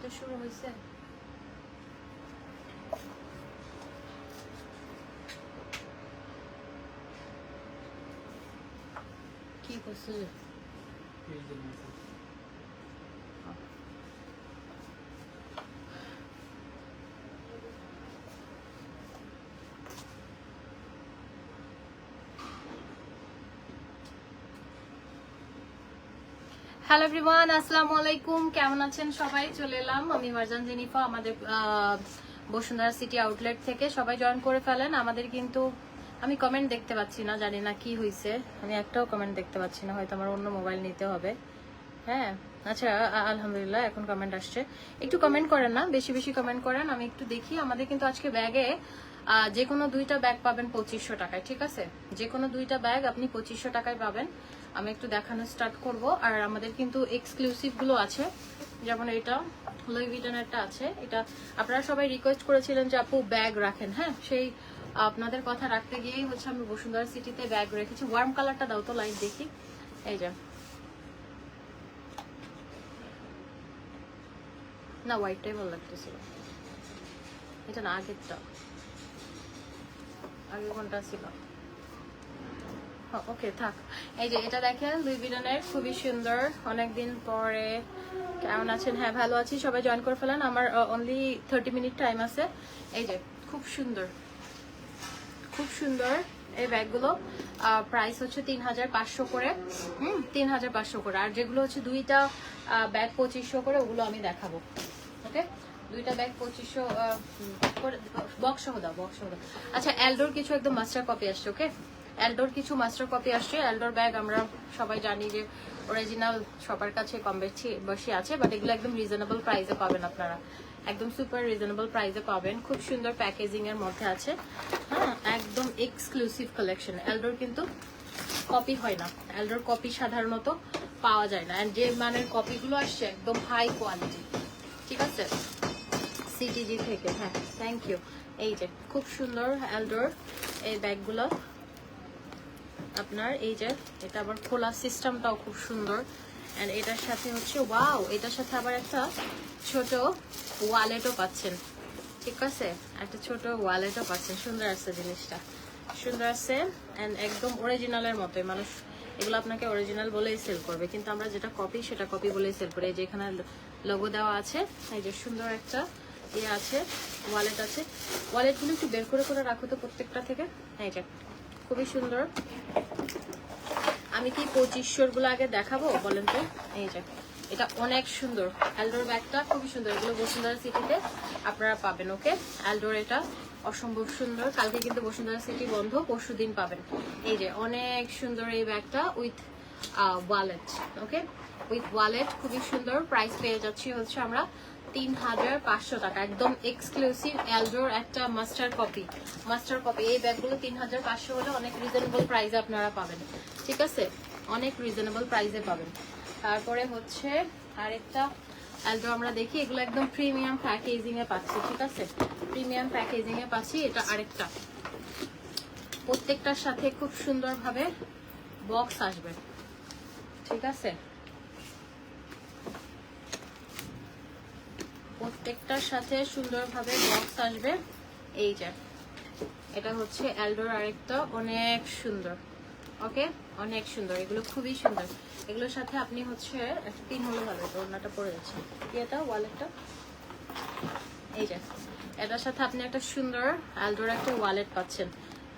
শীতের শুরু হয়েছে। কি করছে? হ্যালো এভরিওয়ান, আসসালামু আলাইকুম। কেমন আছেন সবাই? চলে এলাম আমি মারজান জেনিফা আমাদের বসুন্ধরা সিটি আউটলেট থেকে। সবাই জয়েন করে ফেলেন। আমাদের কিন্তু আমি কমেন্ট দেখতে পাচ্ছি না, জানি না কি হয়েছে, আমি একটাও কমেন্ট দেখতে পাচ্ছি না, হয়তো আমার অন্য মোবাইল নিতে হবে। হ্যাঁ আচ্ছা, আলহামদুলিল্লাহ এখন কমেন্ট আসছে। একটু কমেন্ট করেন না, বেশি বেশি কমেন্ট করেন, আমি একটু দেখি। আমাদের কিন্তু আজকে ব্যাগে যে কোনো দুইটা ব্যাগ পাবেন 2500 টাকায়, ঠিক আছে? যে কোনো দুইটা ব্যাগ আপনি 2500 টাকায় পাবেন। আমি একটু দেখানো স্টার্ট করব। আর আমাদের কিন্তু এক্সক্লুসিভ গুলো আছে, যেমন এটা লুই ভিটনেরটা আছে। এটা আপনারা সবাই রিকোয়েস্ট করেছিলেন যে আপু ব্যাগ রাখেন। হ্যাঁ, সেই আপনাদের কথা রাখতে গিয়েই হচ্ছে আমি বসুন্ধরা সিটিতে ব্যাগ রেখেছি। ওয়ার্ম কালারটা দাও তো, লাইট দেখি। এই যে, না হোয়াইটটাই ভালো লাগতেছিল, এটা না আগেরটা। আগে কোনটা ছিল? ওকে থাক। এই যে এটা দেখেন লুই ভিটনের, খুবই সুন্দর। অনেকদিন পরে কেমন আছেন? হ্যাঁ ভালো আছি, সবাই জয়েন করে ফেলেন। আমার অনলি 30 মিনিট টাইম আছে। এই যে খুব সুন্দর, খুব সুন্দর এই ব্যাগগুলো। প্রাইস হচ্ছে 3500 করে। 3500 করে। আর যেগুলো হচ্ছে দুইটা ব্যাগ 2500 করে, ওগুলো আমি দেখাবো। ওকে, দুইটা ব্যাগ 2500 করে। বক্স সহ দাও, বক্স সহ দাও। আচ্ছা, এলডোর কিছু একদম মাস্টার কপি আসছে। ওকে, এলডোর কিছু মাস্টার কপি আসছে। এলডোর ব্যাগ আমরা সবাই জানি যে অরিজিনাল সবার কাছে কম বেশি আছে, বাট এগুলো একদম রিজনেবল প্রাইসে পাবেন আপনারা, একদম সুপার রিজনেবল প্রাইসে পাবেন। খুব সুন্দর প্যাকেজিং এর মধ্যে আছে। হ্যাঁ, একদম এক্সক্লুসিভ কালেকশন। এলডোর কিন্তু কপি হয় না, এলডোর কপি সাধারণত পাওয়া যায় না। এন্ড যে মানের কপিগুলো আসছে একদম হাই কোয়ালিটি, ঠিক আছে? সিটিজি থেকে। হ্যাঁ থ্যাংক ইউ। এই যে খুব সুন্দর এলডোর এই ব্যাগগুলো আপনার। এই যে এটা আবার খোলা সিস্টেমটাও খুব সুন্দর। এন্ড এটার সাথে হচ্ছে ওয়াও, এটার সাথে আবার একটা ছোট ওয়ালেটও পাচ্ছেন, ঠিক আছে? একটা ছোট ওয়ালেটও পাচ্ছেন। সুন্দর আছে জিনিসটা, সুন্দর আছে। এন্ড একদম অরিজিনালের মতোই। মানুষ এগুলো আপনাকে অরিজিনাল বলেই সেল করবে, কিন্তু আমরা যেটা কপি সেটা কপি বলেই সেল করি। এই যে এখানে লোগো দেওয়া আছে। এই যে সুন্দর একটা ইয়ে আছে, ওয়ালেট আছে। ওয়ালেটগুলো একটু বের করে করে রাখো তো প্রত্যেকটা থেকে। এই যে খুবই সুন্দর। আমি কি 2500 গুলো আগে দেখাবো বলেন তো? এই যে এটা অনেক সুন্দর এলডোর ব্যাগটা, খুবই সুন্দর। এগুলো বসুন্ধরা সিটিতে আপনারা পাবেন। ওকে, এলডোর এটা অসম্ভব সুন্দর। কালকে কিন্তু বসুন্ধরা সিটি বন্ধ, পরশুদিন পাবেন। এই যে অনেক সুন্দর এই ব্যাগটা with wallet. Okay, with wallet, খুবই সুন্দর। প্রাইস পেয়ে যাচ্ছি হচ্ছে আমরা 3500 টাকা, একদম এক্সক্লুসিভ এলডোর একটা মাস্টার কপি। মাস্টার কপি এই ব্যাগগুলো 3500 হলে অনেক রিজনেবল প্রাইসে আপনারা পাবেন, ঠিক আছে? অনেক রিজনেবল প্রাইসে পাবেন। তারপরে হচ্ছে আরেকটা এলডো আমরা দেখি। এগুলো একদম প্রিমিয়াম প্যাকেজিং এ পাচ্ছি, ঠিক আছে? প্রিমিয়াম প্যাকেজিং এ পাচ্ছি। এটা আরেকটা, প্রত্যেকটার সাথে খুব সুন্দরভাবে বক্স আসবে, ঠিক আছে? প্রত্যেকটার সাথে সুন্দরভাবে বক্স আসবে। এই যে এটা হচ্ছে এলডোর আরেকটা, অনেক সুন্দর। ওকে, অনেক সুন্দর। এগুলো খুবই সুন্দর। এগুলোর সাথে আপনি হচ্ছে একটা পিন হলে ভালো, ওড়নাটা পরে যাচ্ছে। এটা ওয়ালেটটা, এই যে এটার সাথে আপনি একটা সুন্দর এলডোর একটা ওয়ালেট পাচ্ছেন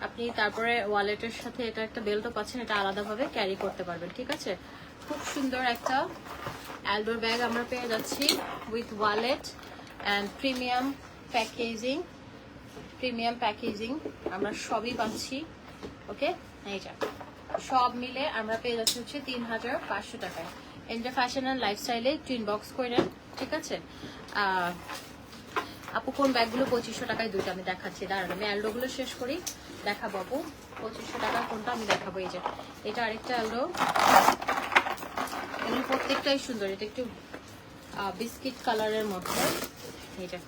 আপনি। তারপরে ওয়ালেটের সাথে এটা একটা বেল্টও পাচ্ছেন, এটা আলাদাভাবে ক্যারি করতে পারবেন, ঠিক আছে? খুব সুন্দর একটা এলডোর ব্যাগ আমরা পেয়ে যাচ্ছি with wallet and premium packaging. Premium packaging আমরা সবই পাচ্ছি। ওকে, এই যা সব মিলে আমরা পেয়ে যাচ্ছি হচ্ছে 3500 টাকায়। এন্ডা ফ্যাশন অ্যান্ড লাইফস্টাইলে একটু ইনবক্স করেন, ঠিক আছে? আপু কোন ব্যাগগুলো 2500 টাকায়? দুইটা আমি দেখাচ্ছি, দাঁড়ান আমি এলডোগুলো শেষ করি, দেখাবো আপু 2500 টাকার কোনটা আমি দেখাবো। এই যে এটা আরেকটা এলডো, এগুলো প্রত্যেকটাই সুন্দর। এটা একটু বিস্কিট কালারের মধ্যে। এই যে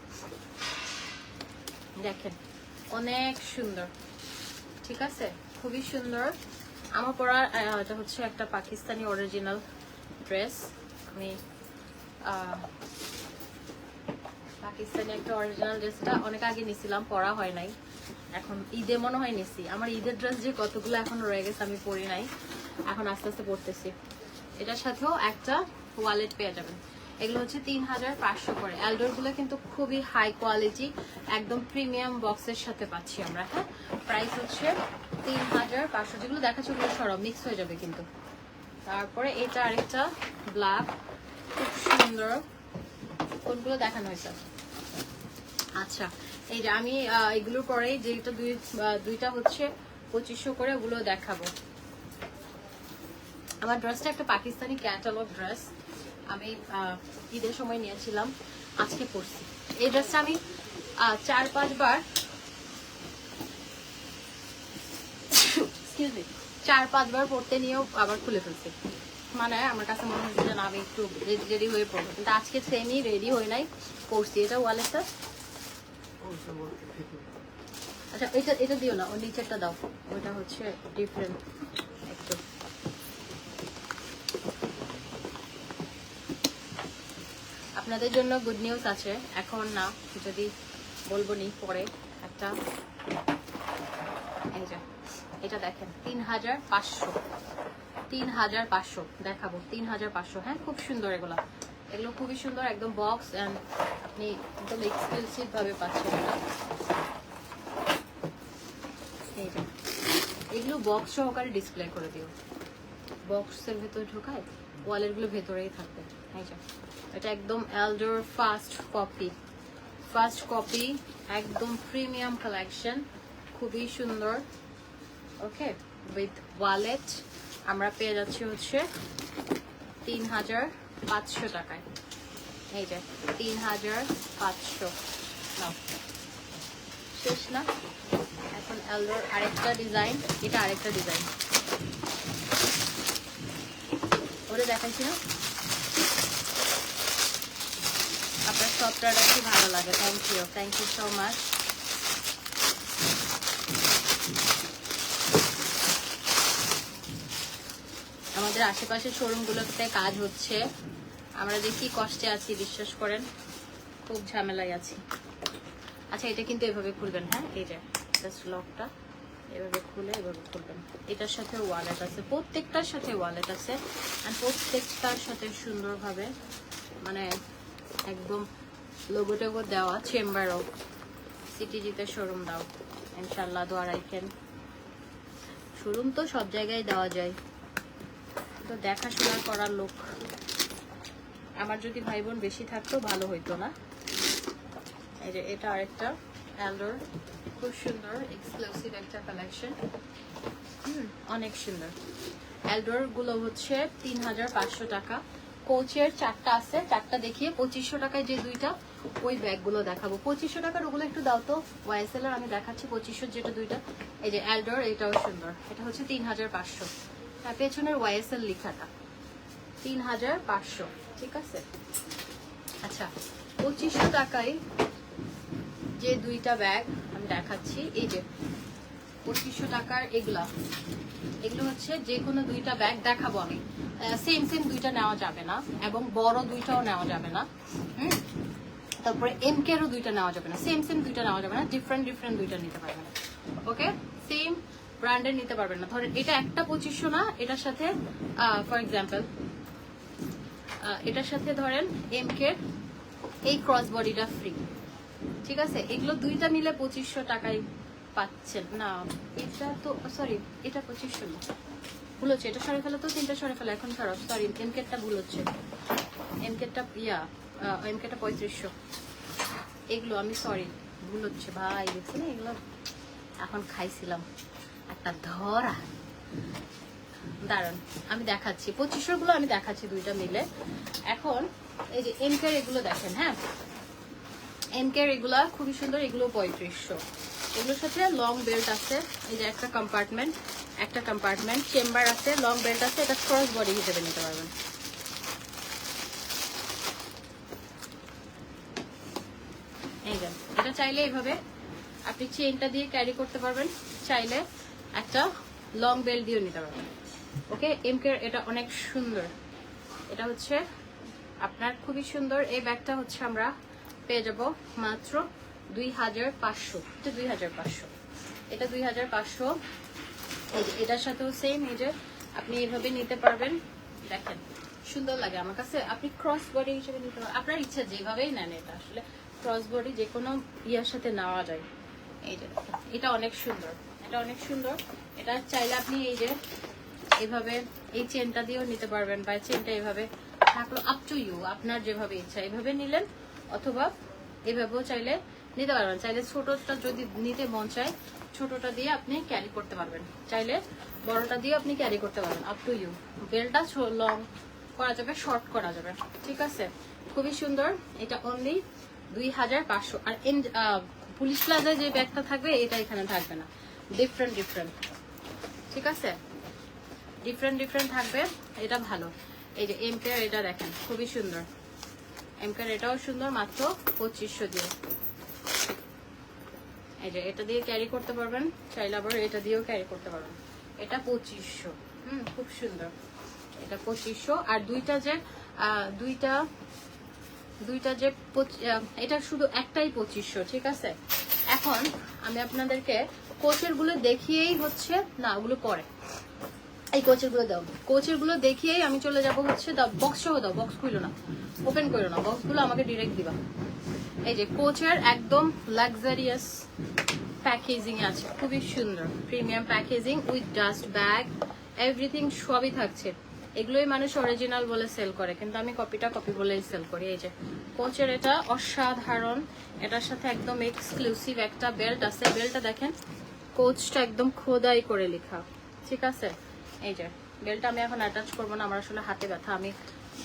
দেখেন অনেক সুন্দর, ঠিক আছে? খুবই সুন্দর। আমার পরা এটা হচ্ছে একটা পাকিস্তানি অরিজিনাল ড্রেস। আমি পাকিস্তানি একটা অরিজিনাল ড্রেসটা অনেক আগে নিছিলাম, পরা হয় নাই, এখন ঈদে মনে হয় নিছি। আমার ঈদের ড্রেস যে কতগুলো এখন রয়ে গেছে আমি পরি নাই, এখন আস্তে আস্তে পরতেছি। এটার সাথেও একটা ওয়ালেট পেয়ে যাবেন। এগুলো হচ্ছে 3500 করে। অ্যালডোর গুলো কিন্তু খুবই হাই কোয়ালিটি, একদম প্রিমিয়াম বক্সের সাথে পাচ্ছি আমরা। হ্যাঁ, প্রাইস হচ্ছে 3500। যেগুলো দেখাচ্ছি ওগুলো সরব মিক্স হয়ে যাবে কিন্তু। তারপরে এটা আরেকটা ব্ল্যাক, খুব সুন্দর। কোনগুলো দেখানো হয়েছে? আচ্ছা, এই যে আমি এগুলোর পরে যেটা দুইটা হচ্ছে 2500 করে, ওগুলো দেখাবো। আমার ড্রেসটা একটা পাকিস্তানি ক্যাটালগ ড্রেস, আমি ঈদের সময় নিয়েছিলাম, আজকে পরছি। এই ড্রেসটা আমি 4-5 বার 4-5 বার পরতে নিয়েও আবার খুলে ফেলছি। মানে আমার কাছে মনে হচ্ছে যে না আমি একটু রেডি হয়ে পড়বো, কিন্তু আজকে সেমই রেডি হয়ে নাই, পরছি। এটা ওয়ালেটটা, আচ্ছা এটা এটা দিও না, ওই নিচেরটা দাও, ওইটা হচ্ছে ডিফারেন্ট একটু। আপনাদের জন্য গুড নিউজ আছে, এখন না, যদি বলবো নি পরে একটা। এই যে এটা দেখেন 3500 দেখাবো, 3500। হ্যাঁ, খুব সুন্দর এগুলো, এগুলো খুবই সুন্দর, একদম বক্স অ্যান্ড আপনি একদম এক্সক্লুসিভ ভাবে পাচ্ছেন এটা। এই যে এগুলো বক্স সহকারে ডিসপ্লে করে দিও, বক্সের ভেতরে ঢোকায়, ওয়ালের গুলো ভেতরেই থাকবে। এই যে এটা একদম অ্যালডোর ফার্স্ট কপি, একদম প্রিমিয়াম কালেকশন, খুবই সুন্দর। ওকে, উইথ ওয়ালেট আমরা পেয়ে যাচ্ছি হচ্ছে 3500 টাকায়। এই যে 3500 নাও, শেষ না? এখন অ্যালডোর আরেকটা ডিজাইন, এটা আরেকটা ডিজাইন, ওটা দেখাইছি না? আপনার সব প্রোডাক্টই ভালো লাগে, থ্যাংক ইউ সো মাচ। আমাদের আশেপাশের শোরুমগুলোতে কাজ হচ্ছে, আমরা যে কি কষ্টে আছি বিশ্বাস করেন, খুব ঝামেলায় আছি। আচ্ছা, এটা কিন্তু এভাবে খুলবেন। হ্যাঁ, এই যে জাস্ট লকটা এভাবে খুলে এভাবে খুলবেন। এটার সাথে ওয়ালেট আছে, প্রত্যেকটার সাথে ওয়ালেট আছে, আর প্রত্যেকটার সাথে সুন্দরভাবে মানে একদম লোগো টোগো দেওয়া, চেম্বারও সিটিজিতে শোরুম দাও ইনশাল্লাহ, দোয়া রাখেন। শোরুম তো সব জায়গায় দেওয়া যায়, তো দেখাশোনা করার লোক আমার যদি ভাই বোন বেশি থাকতো ভালো হইতো না। এই যে এটা আরেকটা অ্যালডোর, খুব সুন্দর এক্সক্লুসিভ একটা কালেকশন, অনেক সুন্দর। অ্যালডোর গুলো হচ্ছে 3500 টাকা। কোচের 4টা আছে, 4টা দেখিয়ে 2500 টাকায় যে দুইটা ওই ব্যাগগুলো দেখাবো। 2500 টাকার ওগুলো একটু দাও তো, ওয়াইএসএল এর আমি দেখাচ্ছি 2500 যেটা দুইটা। এই যে অ্যালডোর, এটাও সুন্দর, এটা হচ্ছে 3500। হ্যাঁ, পেছনের ওয়াইএসএল লেখাটা 3500, ঠিক আছে। আচ্ছা, 2500 টাকায় যে দুইটা ব্যাগ আমি দেখাচ্ছি, এই যে 2500 টাকার এগুলো হচ্ছে যে কোনো দুইটা ব্যাগ দেখাবো আমি। সেম দুইটা নেওয়া যাবে না, এবং বড় দুইটাও নেওয়া যাবে না। তারপরে এমকেরও দুইটা নেওয়া যাবে না, সেম দুইটা নেওয়া যাবে না, ডিফারেন্ট দুইটা নিতে পারবেন। ওকে, সেম ব্র্যান্ডের নিতে পারবেন না। ধরেন এটা একটা 2500 না, এটার সাথে ফর এক্সাম্পল এটার সাথে ধরেন এমকের এই ক্রস বডিটা ফ্রি, ঠিক আছে। এগুলো দুইটা মিলে 2500 টাকায় পাচ্ছেন না। এটা তো সরি, এটা 2500 না, ভুল হচ্ছে, এটা সরে ফেলে তো, 3টা সরে ফেলে, এখন সরব, সরি এমকেটটা ভুল হচ্ছে, এমকেটটা 3500। এগুলো আমি সরি ভুল হচ্ছে ভাই, দেখছেন এগুলো এখন খাইছিলাম একটা ধরা। দাঁড়ান আমি দেখাচ্ছি, 2500 গুলো আমি দেখাচ্ছি দুইটা মিলে। এখন এই যে এমকের এগুলো দেখেন, হ্যাঁ এমকের এগুলা খুবই সুন্দর, এগুলো 3500। এগুলোর সাথে লং বেল্ট আছে, এই যে একটা কম্পার্টমেন্ট চেম্বার আছে, লং বেল্ট আছে, এটা ক্রস বডি হিসেবে নিতে পারবেন। এই যে এটা চাইলে এইভাবে আপনি চেইনটা দিয়ে ক্যারি করতে পারবেন, চাইলে একটা লং বেল্ট দিয়েও নিতে পারবেন। ওকে, এমকের এটা অনেক সুন্দর, এটা হচ্ছে আপনার খুবই সুন্দর। এই ব্যাগটা হচ্ছে আমরা পেয়ে যাব মাত্র 2500। এটা 2500, এটা 2500। এই যে এটার সাথেও সেম, এই যে আপনি এইভাবে নিতে পারবেন। দেখেন সুন্দর লাগে আমার কাছে। আপনি ক্রস বডি হিসেবে নিতে পারেন, আপনার ইচ্ছা যেভাবেই নেন। এটা আসলে ক্রস বডি যে কোনো ইয়ার সাথে নেওয়া যায়। এই যে এটা অনেক সুন্দর, এটা অনেক সুন্দর। এটা চাইলে আপনি এই যে এইভাবে এই চেনটা দিয়েও নিতে পারবেন, বা চেনটা এইভাবে থাকলো, আপ টু ইউ, আপনার যেভাবে ইচ্ছা এইভাবে নিলেন, অথবা এইভাবেও চাইলে নিতে পারবেন। চাইলে ছোটটা যদি নিতে মন চায় ছোটটা দিয়ে আপনি ক্যারি করতে পারবেন, চাইলে বড়টা দিয়ে আপনি ক্যারি করতে পারবেন, আপ টু ইউ। বেলটা লং করা যাবে, শর্ট করা যাবে, ঠিক আছে। খুবই সুন্দর। এটা অনলি 2500। আর পুলিশ প্লাজায় যে ব্যাগটা থাকবে এটা এখানে থাকবে না, ডিফারেন্ট ডিফারেন্ট, ঠিক আছে, ডিফারেন্ট ডিফারেন্ট থাকবে। এটা ভালো। এই যে এমকের এটা দেখেন খুবই সুন্দর, এমকের এটাও সুন্দর, মাত্র 2500 দিয়ে। এই যে এটা দিয়ে ক্যারি করতে পারবেন, চাইলে আবার এটা দিয়েও ক্যারি করতে পারবেন। এটা 2500, খুব সুন্দর। এটা 2500। আর দুইটা যে এটা শুধু একটাই 2500, ঠিক আছে। এখন আমি আপনাদেরকে কোচের গুলো দেখিয়েই হচ্ছে, না ওগুলো পরে, এই কোচের গুলো দাও, কোচের গুলো দেখিয়েই আমি চলে যাব হচ্ছে, দাও বক্স সহ দাও, বক্স খুলো না, ওপেন করো না, বক্স গুলো আমাকে ডিরেক্ট দিবা। এই যে কোচের একদম লাক্সারিয়াস প্যাকেজিং আছে, খুবই সুন্দর premium packaging with dust bag everything সবই থাকছে। এগুলোই মানুষ অরিজিনাল বলে সেল করে, কিন্তু আমি কপিটা কপি বলেই সেল করি। এই যে কোচের এটা অসাধারণ, এটার সাথে একদম এক্সক্লুসিভ একটা বেল্ট আছে। বেল্টটা দেখেন, কোচটা একদম খোদাই করে লেখা, ঠিক আছে। এই যে বেল্টটা আমি এখন অ্যাটাচ করবো না, আমার আসলে হাতে ব্যথা, আমি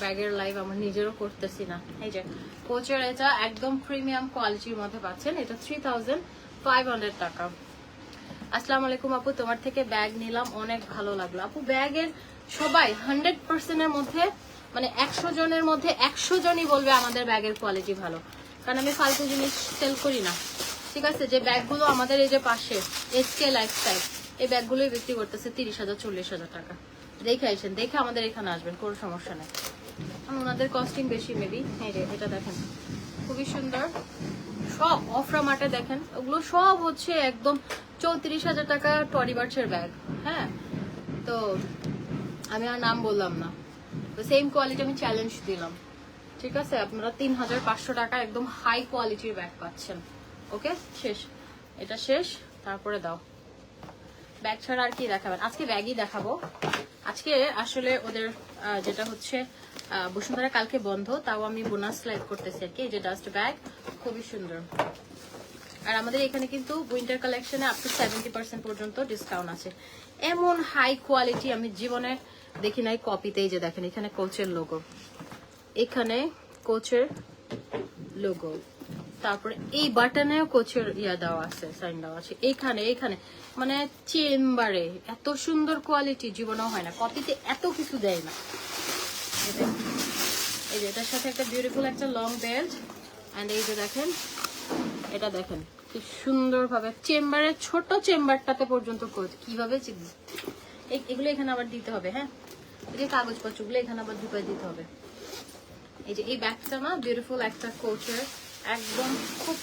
ব্যাগের লাইভ আমার নিজেরও করতেছি না। এই যে কোচের এটা একদম প্রিমিয়াম কোয়ালিটির মধ্যে পাচ্ছেন। এটা 3500 টাকা। আসসালামু আলাইকুম আপু, তোমার থেকে ব্যাগ নিলাম, অনেক ভালো লাগলো। আপু ব্যাগের সবাই 100% এর মধ্যে, মানে 100 জনের মধ্যে 100 জনই বলবে আমাদের ব্যাগের কোয়ালিটি ভালো, কারণ আমি ফালতু জিনিস সেল করি না, ঠিক আছে। যে ব্যাগগুলো আমাদের এই যে পাশে এসকে লাইফস্টাইল, এই ব্যাগগুলোই বিক্রি করতেছে 30,000 40,000 টাকা। দেখে আসেন, দেখে আমাদের এখানে আসবেন, কোনো সমস্যা নেই, ওনাদের কস্টিং বেশি মেবি। এই যে এটা দেখেন খুবই সুন্দর, সব অফরা মার্টে দেখেন, ওগুলো সব হচ্ছে একদম 34,000 টাকা টরি বার্চের ব্যাগ। হ্যাঁ, তো আমি আর নাম বললাম না, তো সেম কোয়ালিটি আমি চ্যালেঞ্জ দিলাম, ঠিক আছে। আপনারা 3500 টাকা একদম হাই কোয়ালিটির ব্যাগ পাচ্ছেন। ওকে, শেষ, এটা শেষ, তারপরে দাও। ব্যাগ ছাড়া আর কি দেখাবেন? আজকে ব্যাগই দেখাবো। আজকে আসলে ওদের যেটা হচ্ছে বসুন্ধরা কালকে বন্ধ, তাও আমি বোনাস লাইভ করতেছি আর কি। এই যে ডাস্ট ব্যাগ খুবই সুন্দর। আর আমাদের এখানে কিন্তু উইন্টার কালেকশনে আপ টু 70% পর্যন্ত ডিসকাউন্ট আছে। এমন হাই কোয়ালিটি আমি জীবনে দেখি নাই। কপিতে এই যে দেখেন, এখানে কোচের লোগো, এখানে কোচের লোগো, তারপরে এই বাটনেও কোচের ইয়া দেওয়া আছে, সাইন দেওয়া আছে এখানে, এখানে মানে চেম্বারে এত সুন্দর কোয়ালিটি জীবনেও হয় না, কপিতে এত কিছু দেয় না। এই যে এটার সাথে একটা বিউটিফুল একটা লং বেল্ট, অ্যান্ড এই যে দেখেন, এটা দেখেন কি সুন্দরভাবে চেম্বারের ছোট চেম্বারটাতে পর্যন্ত কিভাবে এগুলো এখানে আবার দিতে হবে। হ্যাঁ, এই যে কাগজপত্রগুলো এখানে আবার ঢুকিয়ে দিতে হবে। এই যে এই ব্যাগটা না বিউটিফুল একটা কোচের, একদম খুব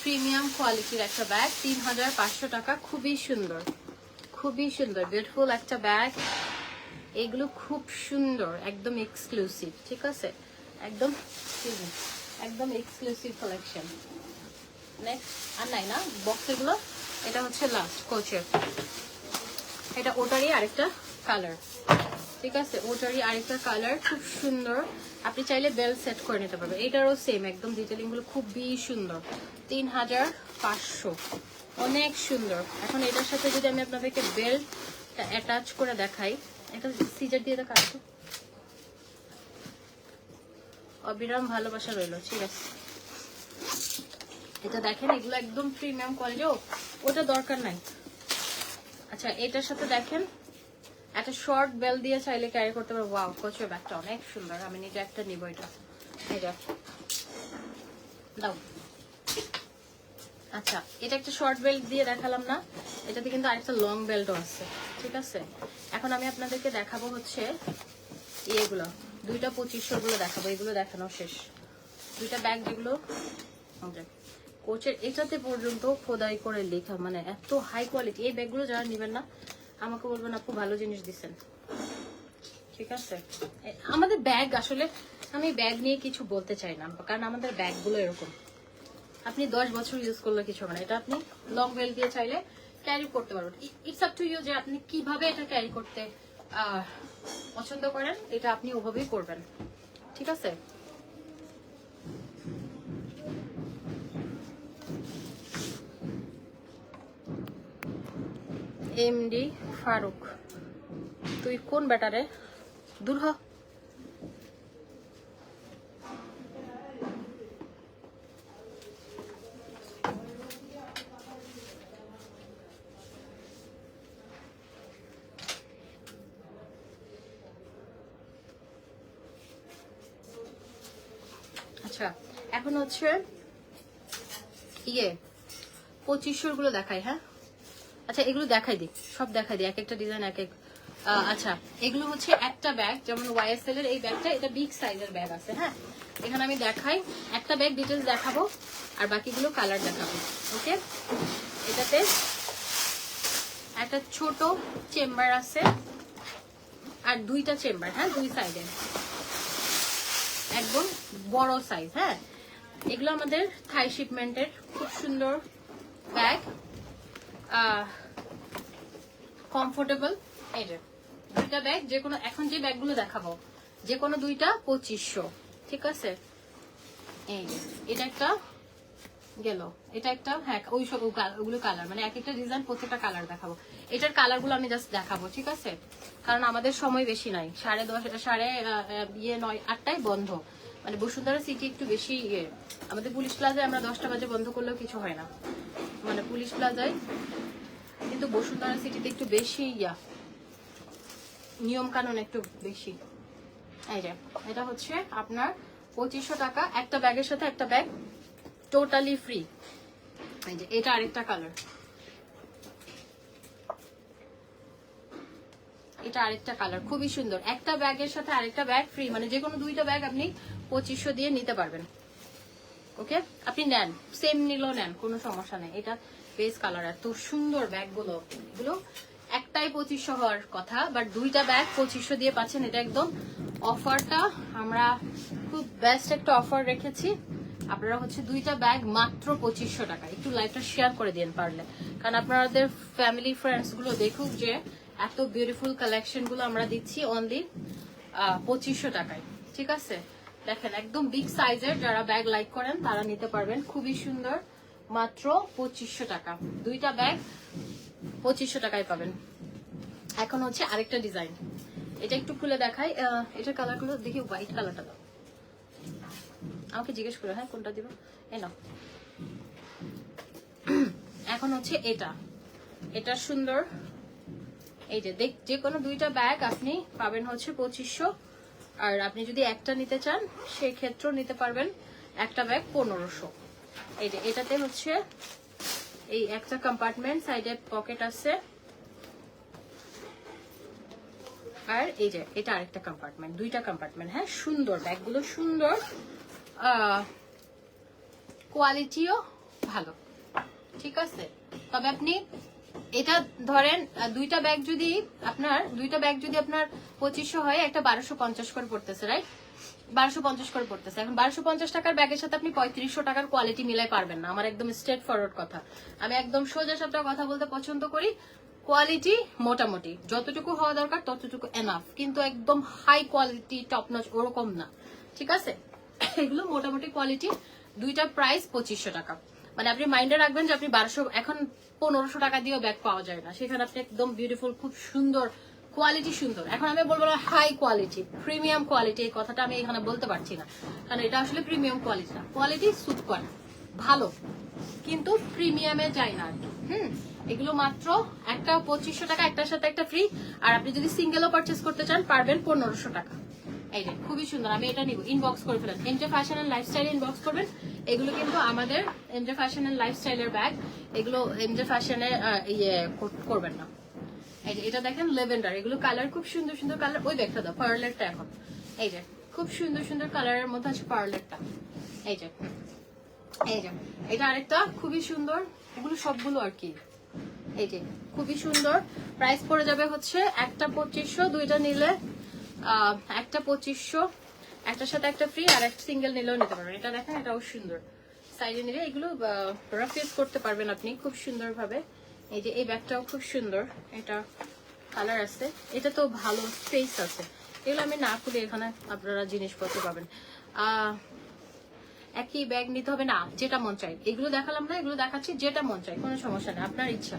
প্রিমিয়াম কোয়ালিটির একটা ব্যাগ, 3500 টাকা। খুবই সুন্দর, খুবই সুন্দর বিউটিফুল একটা ব্যাগ। এগুলো খুব সুন্দর, একদম এক্সক্লুসিভ, ঠিক আছে, একদম একদম এক্সক্লুসিভ কালেকশন। নেক্সট আর নাই না বক্সের গুলো, এটা হচ্ছে লাস্ট কোচের। এটা ওটারই আরেকটা কালার, ঠিক আছে, ওটারই আরেকটা কালার, খুব সুন্দর। আপনি চাইলে বেল্ট সেট করে নিতে পারবেন। এটারও সেম একদম ডিটেলিং গুলো খুবই সুন্দর। 3500, অনেক সুন্দর। এখন এটার সাথে যদি আমি আপনাদেরকে বেল্ট অ্যাটাচ করে দেখাই, এটা সিজার দিয়ে কাটবো, অবিরাম ভালোবাসা রইলো, ঠিক আছে। এটা দেখেন, এগুলো একদম প্রিমিয়াম কোয়ালিটি। ওটা দরকার নাই। আচ্ছা, এটার সাথে দেখেন একটা শর্ট বেল দিয়ে চাইলে ক্যারি করতে পারবো। ওয়াও, কোচের ব্যাগটা অনেক সুন্দর, আমি নিজে একটা নিব। এটা দাও। আচ্ছা, এটা একটা শর্ট বেল্ট দিয়ে দেখালাম না, এটাতে কিন্তু আরেকটা লং বেল্টও আছে, ঠিক আছে। এখন আমি আপনাদেরকে দেখাবো হচ্ছে এগুলো, দুইটা 2500 গুলো দেখাবো। এগুলো দেখানো শেষ, দুইটা ব্যাগ যেগুলো কোচের এটাতে পর্যন্ত খোদাই করে লেখা, মানে এত হাই কোয়ালিটি। এই ব্যাগগুলো যারা নেবেন না আমাকে বলবেন আপু ভালো জিনিস দিচ্ছেন, ঠিক আছে। আমাদের ব্যাগ আসলে আমি ব্যাগ নিয়ে কিছু বলতে চাই না, কারণ আমাদের ব্যাগগুলো এরকম আপনি 10 বছর ইউজ করলে কিছু হবে না। এটা আপনি লং বেল্ট দিয়ে চাইলে ক্যারি করতে পারবেন। ইটস আপ টু ইউ যে আপনি কিভাবে এটা ক্যারি করতে পছন্দ করেন, এটা আপনি ওভাবেই করবেন, ঠিক আছে। এমডি ফারুক, তুই কোন ব্যাটারে দূর হ। আচ্ছা এখন হচ্ছে 2500 গুলো দেখাই। হ্যাঁ আচ্ছা এগুলো দেখাই দিই, সব দেখাই দিই, এক একটা ডিজাইন এক এক। আচ্ছা এগুলো হচ্ছে একটা ব্যাগ, যেমন ওয়াইএসএল এর এই ব্যাগটা, এটা বিগ সাইজের ব্যাগ আছে। হ্যাঁ এখানে আমি দেখাই, একটা ব্যাগ ডিটেলস দেখাবো আর বাকিগুলো কালার দেখাবো। ওকে, এটাতে একটা ছোট চেম্বার আছে আর দুইটা চেম্বার, হ্যাঁ দুই সাইডে, একদম বড় সাইজ। হ্যাঁ এগুলো আমাদের থাই শিপমেন্টের খুব সুন্দর ব্যাগ, কমফোর্টেবল। এই যে দুইটা ব্যাগ, যে কোনো এখন যে ব্যাগগুলো দেখাবো যে কোনো দুইটা 2500, ঠিক আছে। এই যে এটা একটা গেল, এটা একটা, হ্যাঁ ওই সব ওগুলো কালার, মানে এক একটা ডিজাইন প্রত্যেকটা কালার দেখাবো। এটার কালারগুলো আমি জাস্ট দেখাবো, ঠিক আছে, কারণ আমাদের সময় বেশি নাই। 9:30 8টায় বন্ধ, মানে বসুন্ধরা সিটি একটু বেশি আমাদের পুলিশ প্লাজায় আমরা 10টা বাজে বন্ধ করলেও কিছু হয় না, মানে পুলিশ প্লাজায়, কিন্তু বসুন্ধরা সিটিতে একটু বেশি নিয়ম কানুন একটু বেশি। এই যে এটা হচ্ছে আপনার 2500 টাকা, একটা ব্যাগের সাথে একটা ব্যাগ টোটালি ফ্রি। এই যে এটা আরেকটা কালার, এটা আরেকটা কালার খুবই সুন্দর, একটা ব্যাগের সাথে আরেকটা ব্যাগ ফ্রি, মানে যে কোনো দুইটা ব্যাগ আপনি 2500 দিয়ে নিতে পারবেন। ওকে আপনি নেন, সেম নিলেও নেন, কোনো সমস্যা নেই। এটা বেস কালার, এত সুন্দর ব্যাগগুলো, এগুলো একটাই 2500 হওয়ার কথা, বাট দুইটা ব্যাগ 2500 দিয়ে পাচ্ছেন। এটা একদম অফারটা আমরা খুব বেস্ট একটা অফার রেখেছি। আপনারা হচ্ছে দুইটা ব্যাগ মাত্র 2500 টাকা। একটু লাইভটা শেয়ার করে দিন পারলে, কারণ আপনাদের ফ্যামিলি ফ্রেন্ডস গুলো দেখুক যে এত বিউটিফুল কালেকশন গুলো আমরা দিচ্ছি অনলি 2500 টাকায়, ঠিক আছে। দেখেন একদম বিগ সাইজের, যারা ব্যাগ লাইক করেন তারা নিতে পারবেন, খুবই সুন্দর, মাত্র 2500 টাকা। দুইটা ব্যাগ 2500 টাকায় পাবেন। এখন হচ্ছে আরেকটা ডিজাইন, এটা একটু খুলে দেখাই। এটার কালার গুলো দেখি, হোয়াইট কালারটা দাও, আমাকে জিজ্ঞেস করো হ্যাঁ কোনটা দিব, এই নাও। এখন হচ্ছে এটা সুন্দর। এই যে যে কোনো দুইটা ব্যাগ আপনি পাবেন হচ্ছে 2500, আর আপনি যদি একটা নিতে চান সেক্ষেত্রেও নিতে পারবেন, একটা ব্যাগ 1500। এই যে এটাতে হচ্ছে এই একটা কম্পার্টমেন্ট, সাইডে পকেট আছে, আর এই যে এটা আরেকটা কম্পার্টমেন্ট, দুইটা কম্পার্টমেন্ট। হ্যাঁ সুন্দর ব্যাগগুলো, সুন্দর, কোয়ালিটিও ভালো, ঠিক আছে। তবে আপনি এটা ধরেন দুইটা ব্যাগ যদি আপনার 2500 হয়, একটা 1250 করে পড়তেছে, রাইট, 1250 করে পড়তেছে। এখন 1250 টাকার ব্যাগের সাথে আপনি 3500 টাকার কোয়ালিটি মিলাই পারবেন না। আমার একদম স্ট্রেট ফরওয়ার্ড কথা, আমি একদম সোজা সাপটা কথা বলতে পছন্দ করি। কোয়ালিটি মোটামুটি যতটুকু হওয়া দরকার ততটুকু এনাফ, কিন্তু একদম হাই কোয়ালিটি টপ নচ ওরকম না, ঠিক আছে। এগুলো মোটামুটি কোয়ালিটি, দুইটা প্রাইস 2500 টাকা। মানে আপনি মাইন্ডে রাখবেন যে আপনি 1200, এখন 1500 টাকা দিয়েও ব্যাগ পাওয়া যায় না, সেখানে আপনি একদম বিউটিফুল, খুব সুন্দর কোয়ালিটি, সুন্দর। এখন আমি বলবো না হাই কোয়ালিটি, প্রিমিয়াম কোয়ালিটি, এই কথাটা আমি এখানে বলতে পারছি না, কারণ এটা আসলে প্রিমিয়াম কোয়ালিটি না। কোয়ালিটি সুপার ভালো, কিন্তু প্রিমিয়ামে যায় না আর কি। এগুলো মাত্র একটা 2500 টাকা, একটার সাথে একটা ফ্রি। আর আপনি যদি সিঙ্গেলও পারচেস করতে চান পারবেন 1500 টাকা। এই যে খুবই সুন্দর, আমি এটা নিব, ইনবক্স করে ফেলেন, MJ fashion and lifestyle inbox করবেন। এগুলো কিন্তু আমাদের এমজে ফ্যাশন এন্ড লাইফস্টাইলের ব্যাগ, এগুলো এমজে ফ্যাশনে করবেন না। এই যে এটা দেখেন লেভেন্ডার, এগুলো কালার খুব সুন্দর সুন্দর কালার। ওই ব্যাগটা দাও, পার্লেটটা এখন, এই যে খুব সুন্দর সুন্দর কালারের মধ্যে আছে পার্লেটটা। এই যে এই যে এটা আরেকটা খুবই সুন্দর, এগুলো সবগুলো আর কি। এই যে খুবই সুন্দর, প্রাইস পড়ে যাবে হচ্ছে একটা 2500, দুইটা নিলে একটা 2500, একটার সাথে একটা ফ্রি, আর একটা সিঙ্গেল নিলেও নিতে পারবেন। এটা দেখেন, এটাও সুন্দর, সাইডে নিলে এগুলো রাফ ইউজ করতে পারবেন আপনি খুব সুন্দর ভাবে। এই যে এই ব্যাগটাও খুব সুন্দর, এটা কালার আছে, এটা তো ভালো স্পেস আছে। এগুলো আমি না খুলে এখানে আপনারা জিনিসপত্র পাবেন। একই ব্যাগ নিতে হবে না, যেটা মন চাই। এগুলো দেখালাম না, এগুলো দেখাচ্ছি, যেটা মন চাই, কোনো সমস্যা নেই, আপনার ইচ্ছা।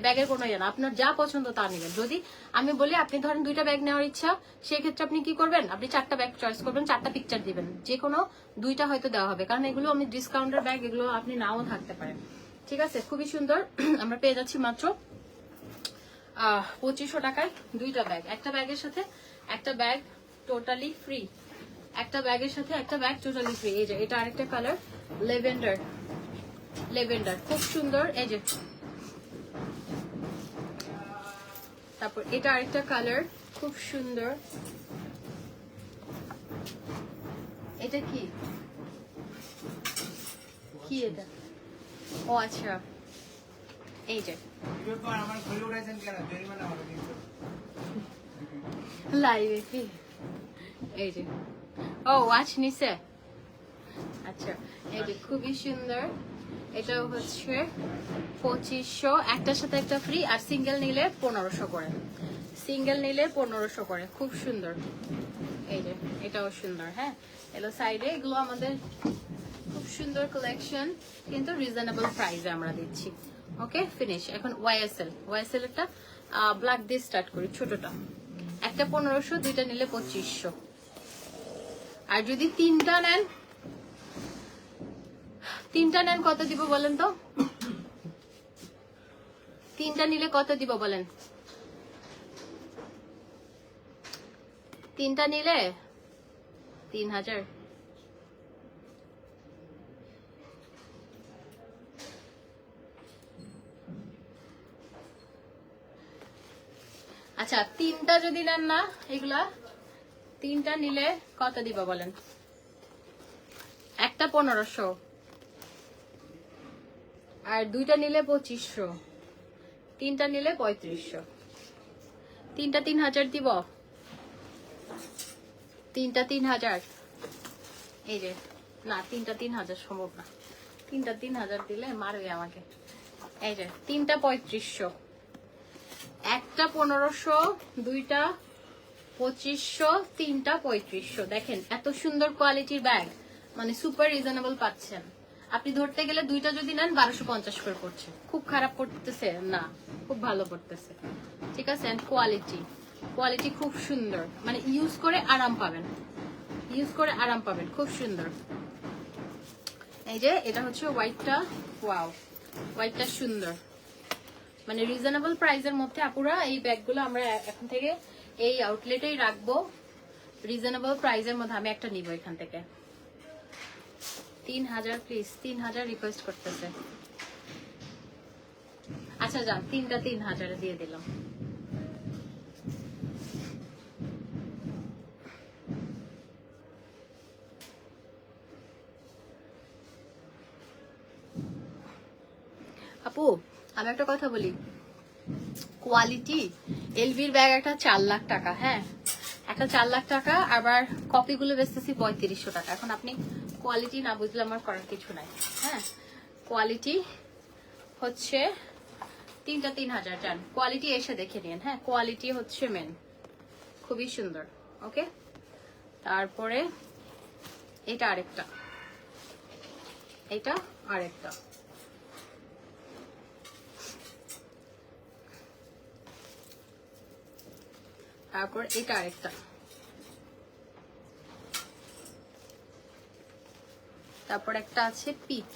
ব্যাগের কোনো ইয়ে না, আপনার যা পছন্দ তা নেবেন। যদি আমি বলি আপনি ধরেন 2টা ব্যাগ নেওয়ার ইচ্ছা, সেক্ষেত্রে আপনি কি করবেন, আপনি 4টা ব্যাগ চয়েস করবেন, 4টা পিকচার দিবেন, যে কোনো 2টা হয়তো দেওয়া হবে, কারণ এগুলো আমি ডিসকাউন্টের ব্যাগ, এগুলো আপনি নাও থাকতে পারেন। ঠিক আছে, খুবই সুন্দর। আমরা পেয়ে যাচ্ছি মাত্র 2500 টাকায় 2টা ব্যাগ। একটা ব্যাগের সাথে একটা ব্যাগ টোটালি ফ্রি, একটা ব্যাগের সাথে একটা ব্যাগ টোটালি ফ্রি। এই যে এটা আরেকটা কালার, লেভেন্ডার, লেভেন্ডার খুব সুন্দর। এই যে তারপর এটা আরেকটা কালার, খুব সুন্দর। এটা কি কি এটা? ও আচ্ছা, এই যে লাইভে কি, এই যে ও ওয়াচ নিছে, আচ্ছা। এই যে খুবই সুন্দর, এটা হচ্ছে 2500, একটার সাথে একটা ফ্রি, আর সিঙ্গেল নিলে 1500 করে, সিঙ্গেল নিলে 1500 করে, খুব সুন্দর। এই যে এটাও সুন্দর। হ্যাঁ, এলো সাইডে, এগুলো আমাদের খুব সুন্দর কালেকশন, কিন্তু রিজনেবল প্রাইসে আমরা দিচ্ছি। ওকে, ফিনিশ। এখন ওয়াইএসএল, ওয়াইএসএল একটা ব্ল্যাক দিয়ে স্টার্ট করি, ছোটটা, একটা 1500, 2টা নিলে 2500। আর যদি 3টা নেন, 3টা নেন কত দিব বলেন তো? 3টা নিলে কত দিব বলেন? 3টা নিলে 3000। আচ্ছা, 3টা যদি নেন না, এগুলা 3টা নিলে কত দিব বলেন? একটা 1500, আর 2টা নিলে 2500, 3টা নিলে 3500। 3টা 3000 দিব, 3টা 3000। এই যে না, 3টা 3000 সম্ভব না, 3টা 3000 দিলে মারবে আমাকে। এই যে 3টা 3500, একটা 1500, 2টা 2500, 3টা 3500। দেখেন এত সুন্দর কোয়ালিটির ব্যাগ, মানে সুপার রিজনেবল পাচ্ছেন। আপনি ধরতে গেলে 2টা যদি নেন 1250 করে পড়ছে। খুব খারাপ পড়তেছে না, খুব ভালো পড়তেছে। ঠিক আছে, এন্ড কোয়ালিটি, কোয়ালিটি খুব সুন্দর, মানে ইউজ করে আরাম পাবেন, ইউজ করে আরাম পাবেন, খুব সুন্দর। এই যে এটা হচ্ছে হোয়াইটটা, ওয়াও, হোয়াইটটা সুন্দর, মানে রিজনেবল প্রাইসের মধ্যে আপুরা এই ব্যাগগুলো আমরা এখন থেকে এই আউটলেটেই রাখবো, রিজনেবল প্রাইসের মধ্যে। আমি একটা নিব এখান থেকে, 3000 প্লিজ, 3000 রিকোয়েস্ট করতেছে। আচ্ছা যান, 3টা 3000 দিয়ে দিলাম। আপু আমি একটা কথা বলি, কোয়ালিটি এলভির ব্যাগ একটা 4 লাখ টাকা, হ্যাঁ একটা 4 লাখ টাকা, আবার কপিগুলো বেচতেছি 3500 টাকা। এখন আপনি কোয়ালিটি না বুঝলে আমার করার কিছু নাই। হ্যাঁ, কোয়ালিটি হচ্ছে 3টা 3000, যান কোয়ালিটি এসে দেখে নিন। হ্যাঁ, কোয়ালিটি হচ্ছে মেন, খুবই সুন্দর। ওকে, তারপরে এটা আরেকটা, এটা আরেকটা, তারপর এটা আরেকটা, তারপর একটা আছে পিচ।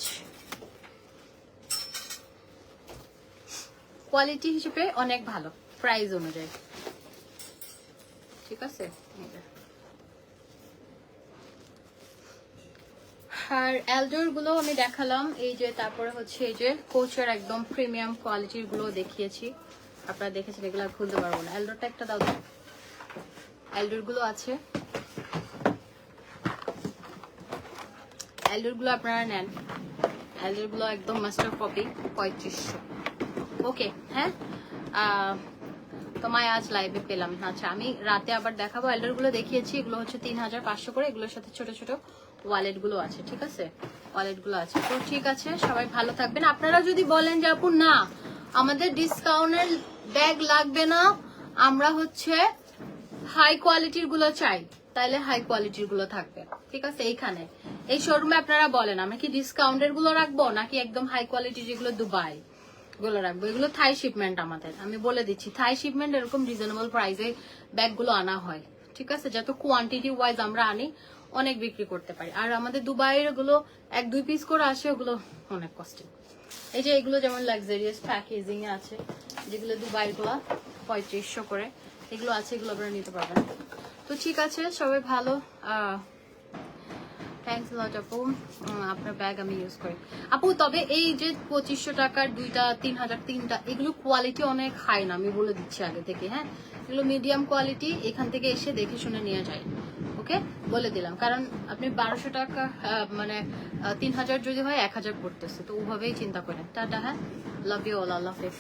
কোয়ালিটি হিসেবে অনেক ভালো, প্রাইস অনুযায়ী। ঠিক আছে, আর এলডোর গুলো আমি দেখালাম। এই যে তারপরে হচ্ছে এই যে কোচের একদম প্রিমিয়াম কোয়ালিটির গুলো দেখিয়েছি, আপনারা দেখেছেন, এগুলো খুলতে পারবো না। এলডোরটা একটা দাও, এলডোর গুলো আছে, এলডোর গুলো আপনারা নেন, এলডোর গুলো একদম মাস্টার কপি, 3500। ওকে হ্যাঁ, তোমায় আজ লাইভে পেলাম। আচ্ছা আমি রাতে আবার দেখাবো। এলডার গুলো দেখিয়েছি, এগুলো হচ্ছে 3500 করে, এগুলোর সাথে ছোট ছোট ওয়ালেট গুলো আছে, ঠিক আছে, ওয়ালেট গুলো আছে। তো ঠিক আছে, সবাই ভালো থাকবেন। আপনারা যদি বলেন যে আপু না আমাদের ডিসকাউন্টের ব্যাগ লাগবে না, আমরা হচ্ছে হাই কোয়ালিটির গুলো চাই, তাইলে হাই কোয়ালিটির গুলো থাকবে, ঠিক আছে। এইখানে এই শোরুমে আপনারা বলেন আমরা কি ডিসকাউন্টের গুলো রাখবো নাকি একদম হাই কোয়ালিটি যেগুলো দুবাই গুলো রাখবো। এগুলো থাই শিপমেন্ট আমাদের, আমি বলে দিচ্ছি থাই শিপমেন্ট, এরকম রিজনেবল প্রাইসে ব্যাগ গুলো আনা হয়, ঠিক আছে। যত কোয়ান্টিটি ওয়াইজ আমরা আনি অনেক বিক্রি করতে পারি। আর আমাদের দুবাইয়ের গুলো 1-2 পিস করে আসে, ওগুলো অনেক কস্টলি। এই যে এগুলো যেমন লাক্সারিয়াস প্যাকেজিং এ আছে, যেগুলো দুবাই গুলা 3500 করে, এগুলো আছে, এগুলো আপনারা নিতে পারবেন। তো ঠিক আছে, সবাই ভালো। থ্যাংকস লট আপু, আপনার ব্যাগ আমি ইউজ করি আপু। তবে এই যে 2500 টাকার 2টা 3000 3টা, এগুলো কোয়ালিটি অনেক হাই না, আমি বলে দিচ্ছি আগে থেকে। হ্যাঁ, এগুলো মিডিয়াম কোয়ালিটি, এখান থেকে এসে দেখে শুনে নিয়ে যায়। ওকে, বলে দিলাম, কারণ আপনি 1200 টাকা মানে 3000 যদি হয় 1000 পড়তেছে, তো ওভাবেই চিন্তা করেন। টাটা, হ্যাঁ, লাভ ইউ অল, আল্লাহ হাফেজ।